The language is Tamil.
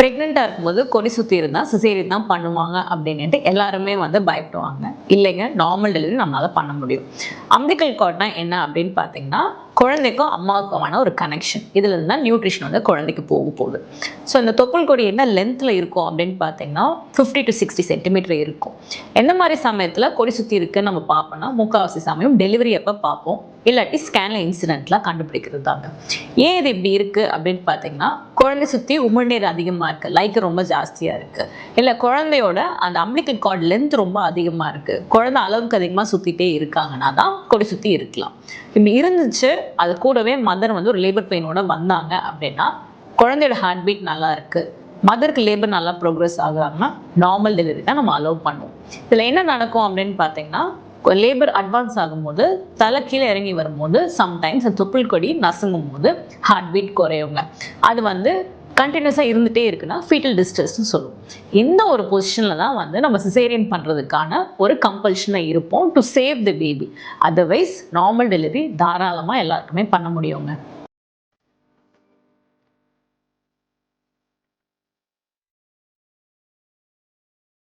ப்ரெக்னெண்ட்டாக இருக்கும்போது கொடி சுற்றி இருந்தால் சிசேரியன் தான் பண்ணுவாங்க அப்படின்ட்டு எல்லாருமே வந்து பயப்படுவாங்க. இல்லைங்க, நார்மல் டெலிவரி நம்மளால் பண்ண முடியும். அம்பிளிக்கல் கார்ட்னா என்ன அப்படின்னு பார்த்தீங்கன்னா, குழந்தைக்கும் அம்மாவுக்குமான ஒரு கனெக்ஷன். இதில் இருந்தால் நியூட்ரிஷன் வந்து குழந்தைக்கு போகுது. ஸோ இந்த தொப்புள் கொடி என்ன லென்த்தில் இருக்கும் அப்படின்னு பார்த்தீங்கன்னா 50 to 60 சென்டிமீட்டர் இருக்கும். எந்த மாதிரி சமயத்தில் கொடி சுற்றி இருக்குன்னு நம்ம பார்ப்போம்னா, முக்கால்வாசி சமயம் டெலிவரி அப்போ பார்ப்போம், இல்லாட்டி ஸ்கேனில் இன்சிடென்ட்லாம் கண்டுபிடிக்கிறது தாங்க. ஏன் இது இப்படி இருக்குது அப்படின்னு பார்த்தீங்கன்னா, குழந்தை சுற்றி உமிழ்நீர் அதிகமாக இருக்குது, லைக் ரொம்ப ஜாஸ்தியாக இருக்குது, இல்லை குழந்தையோட அந்த அம்பிளிக்கல் கார்டு லென்த் ரொம்ப அதிகமாக இருக்குது, குழந்தை அளவுக்கு அதிகமாக சுற்றிட்டே இருக்காங்கன்னா தான் கொடி சுற்றி இருக்கலாம். இப்படி இருந்துச்சு, அது கூடவே மதர் வந்து ஒரு லேபர் பெயினோட வந்தாங்க அப்படின்னா, குழந்தையோட ஹார்ட் பீட் நல்லா இருக்குது, மதருக்கு லேபர் நல்லா ப்ரோக்ரஸ் ஆகுறாங்கன்னா நார்மல் டெலிவரி தான் நம்ம அலோவ் பண்ணுவோம். இதில் என்ன நடக்கும் அப்படின்னு பார்த்தீங்கன்னா, லேபர் அட்வான்ஸ் ஆகும்போது தலை கீழே இறங்கி வரும்போது சம்டைம்ஸ் தொப்புள் கொடி நசுங்கும் போது ஹார்ட் பீட் குறையுங்க. அது வந்து கண்டினியூஸாக இருந்துகிட்டே இருக்குன்னா ஃபீட்டல் டிஸ்ட்ரெஸ்ன்னு சொல்லுவோம். இந்த ஒரு பொசிஷனில் தான் வந்து நம்ம சிசேரியன் பண்ணுறதுக்கான ஒரு கம்பல்ஷனாக இருப்போம் to save the baby. Otherwise normal delivery தாராளமாக எல்லாருக்குமே பண்ண முடியுங்க.